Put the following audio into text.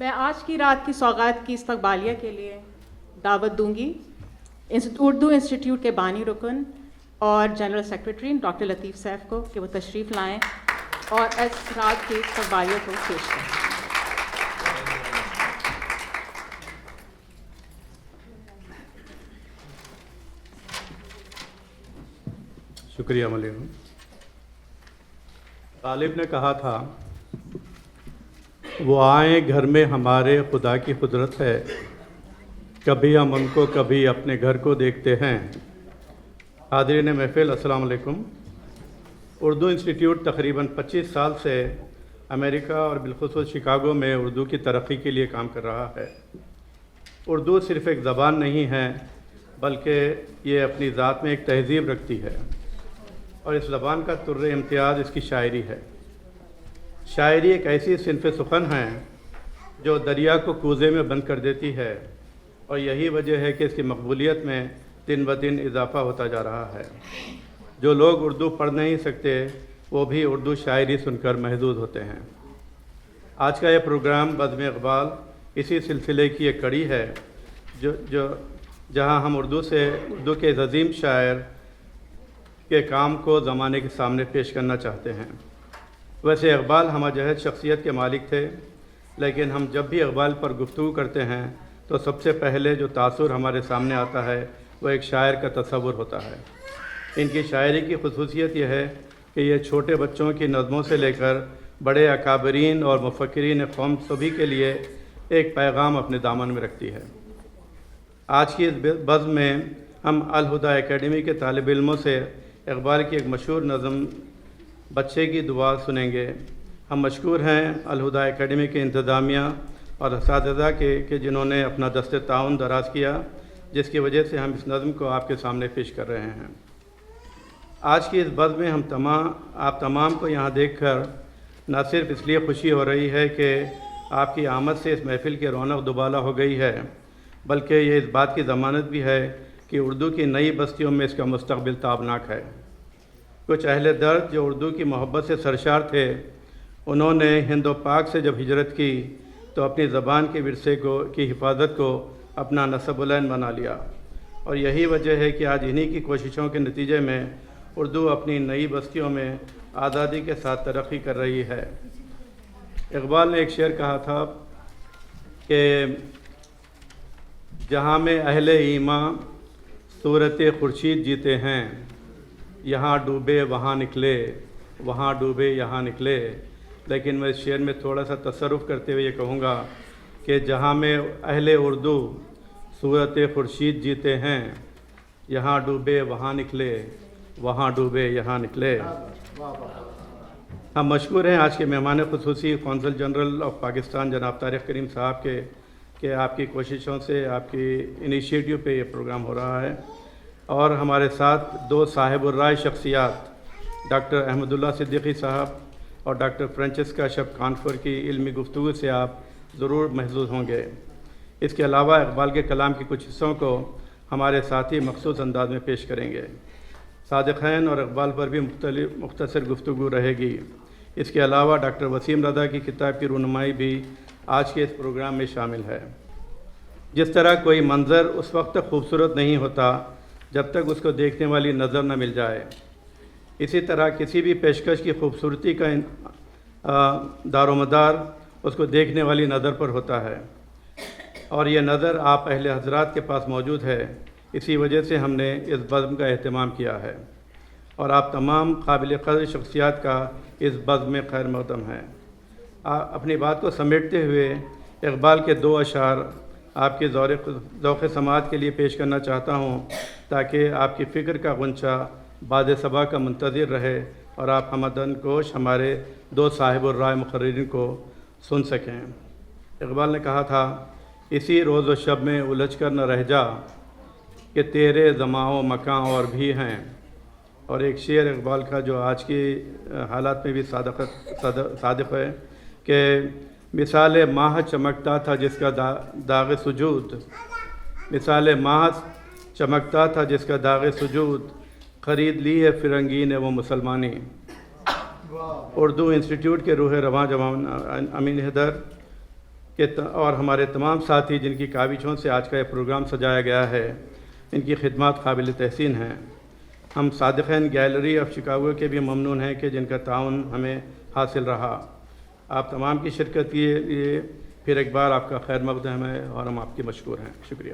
میں آج کی رات کی سوغات کی استقبالیہ کے لیے دعوت دوں گی اردو انسٹیٹیوٹ کے بانی رکن اور جنرل سیکرٹری ڈاکٹر لطیف سیف کو کہ وہ تشریف لائیں اور اس رات کی استقبالیہ کو پیش کریں۔ شکریہ ملیم۔ غالب نے کہا تھا وہ آئیں گھر میں ہمارے خدا کی قدرت ہے، کبھی ہم ان کو کبھی اپنے گھر کو دیکھتے ہیں۔ حاضرین محفل السلام علیکم۔ اردو انسٹیٹیوٹ تقریباً 25 سال سے امریکہ اور بالخصوص شکاگو میں اردو کی ترقی کے لیے کام کر رہا ہے۔ اردو صرف ایک زبان نہیں ہے بلکہ یہ اپنی ذات میں ایک تہذیب رکھتی ہے، اور اس زبان کا طر امتیاز اس کی شاعری ہے۔ شاعری ایک ایسی صنف سخن ہے جو دریا کو کوزے میں بند کر دیتی ہے، اور یہی وجہ ہے کہ اس کی مقبولیت میں دن بدن اضافہ ہوتا جا رہا ہے۔ جو لوگ اردو پڑھ نہیں سکتے وہ بھی اردو شاعری سن کر محظوظ ہوتے ہیں۔ آج کا یہ پروگرام بزم اقبال اسی سلسلے کی ایک کڑی ہے جہاں ہم اردو کے عظیم شاعر کے کام کو زمانے کے سامنے پیش کرنا چاہتے ہیں۔ ویسے اقبال ہمہ جہت شخصیت کے مالک تھے، لیکن ہم جب بھی اقبال پر گفتگو کرتے ہیں تو سب سے پہلے جو تاثر ہمارے سامنے آتا ہے وہ ایک شاعر کا تصور ہوتا ہے۔ ان کی شاعری کی خصوصیت یہ ہے کہ یہ چھوٹے بچوں کی نظموں سے لے کر بڑے اکابرین اور مفکرین قوم سبھی کے لیے ایک پیغام اپنے دامن میں رکھتی ہے۔ آج کی اس بزم میں ہم الہدیٰ اکیڈمی کے طالب علموں سے اقبال کی ایک مشہور نظم بچے کی دعا سنیں گے۔ ہم مشکور ہیں الہدیٰ اکیڈمی کے انتظامیہ اور اساتذہ کے جنہوں نے اپنا دست تعاون دراز کیا، جس کی وجہ سے ہم اس نظم کو آپ کے سامنے پیش کر رہے ہیں۔ آج کی اس بزم میں آپ تمام کو یہاں دیکھ کر نہ صرف اس لیے خوشی ہو رہی ہے کہ آپ کی آمد سے اس محفل کی رونق دوبالا ہو گئی ہے، بلکہ یہ اس بات کی ضمانت بھی ہے کہ اردو کی نئی بستیوں میں اس کا مستقبل تابناک ہے۔ کچھ اہل درد جو اردو کی محبت سے سرشار تھے، انہوں نے ہند و پاک سے جب ہجرت کی تو اپنی زبان کے ورثے کی حفاظت کو اپنا نصب العین بنا لیا، اور یہی وجہ ہے کہ آج انہی کی کوششوں کے نتیجے میں اردو اپنی نئی بستیوں میں آزادی کے ساتھ ترقی کر رہی ہے۔ اقبال نے ایک شعر کہا تھا کہ جہاں میں اہل ایمان صورت خورشید جیتے ہیں، یہاں ڈوبے وہاں نکلے، وہاں ڈوبے یہاں نکلے۔ لیکن میں اس شعر میں تھوڑا سا تصرف کرتے ہوئے یہ کہوں گا کہ جہاں میں اہل اردو صورت خورشید جیتے ہیں، یہاں ڈوبے وہاں نکلے، وہاں ڈوبے یہاں نکلے۔ ہم مشکور ہیں آج کے مہمان خصوصی قونصل جنرل آف پاکستان جناب طارق کریم صاحب کہ آپ کی کوششوں سے، آپ کی انیشیٹو پہ یہ پروگرام ہو رہا ہے، اور ہمارے ساتھ دو صاحب الرائے شخصیات ڈاکٹر احمد اللہ صدیقی صاحب اور ڈاکٹر فرانچسکا شب کانفر کی علمی گفتگو سے آپ ضرور محظوظ ہوں گے۔ اس کے علاوہ اقبال کے کلام کے کچھ حصوں کو ہمارے ساتھی مخصوص انداز میں پیش کریں گے۔ صادقین اور اقبال پر بھی مختصر گفتگو رہے گی۔ اس کے علاوہ ڈاکٹر وسیم رضا کی کتاب کی رونمائی بھی آج کے اس پروگرام میں شامل ہے۔ جس طرح کوئی منظر اس وقت تک خوبصورت نہیں ہوتا جب تک اس کو دیکھنے والی نظر نہ مل جائے، اسی طرح کسی بھی پیشکش کی خوبصورتی کا دار و مدار اس کو دیکھنے والی نظر پر ہوتا ہے، اور یہ نظر آپ اہل حضرات کے پاس موجود ہے۔ اسی وجہ سے ہم نے اس بزم کا اہتمام کیا ہے، اور آپ تمام قابل قدر شخصیات کا اس بزم میں خیر مقدم ہیں۔ اپنی بات کو سمیٹتے ہوئے اقبال کے دو اشعار آپ کے ذوق سماعت کے لیے پیش کرنا چاہتا ہوں، تاکہ آپ کی فکر کا غنچہ باد صبا کا منتظر رہے اور آپ ہمدن کوش ہمارے دو صاحب الرائے مقررین کو سن سکیں۔ اقبال نے کہا تھا، اسی روز و شب میں الجھ کر نہ رہ جا کہ تیرے زماں و مکان اور بھی ہیں۔ اور ایک شعر اقبال کا جو آج کی حالات میں بھی صادق ہے کہ مثال ماہ چمکتا تھا جس کا داغ سجود، مثال ماہ چمکتا تھا جس کا داغ سجود، خرید لی ہے فرنگی نے وہ مسلمانی۔ اردو انسٹیٹیوٹ کے روح رواں جناب امین حیدر اور ہمارے تمام ساتھی جن کی کاوشوں سے آج کا یہ پروگرام سجایا گیا ہے، ان کی خدمات قابل تحسین ہیں۔ ہم صادقین گیلری آف شکاگو کے بھی ممنون ہیں کہ جن کا تعاون ہمیں حاصل رہا۔ آپ تمام کی شرکت کے لیے پھر ایک بار آپ کا خیر مقدم ہے اور ہم آپ کے مشکور ہیں۔ شکریہ۔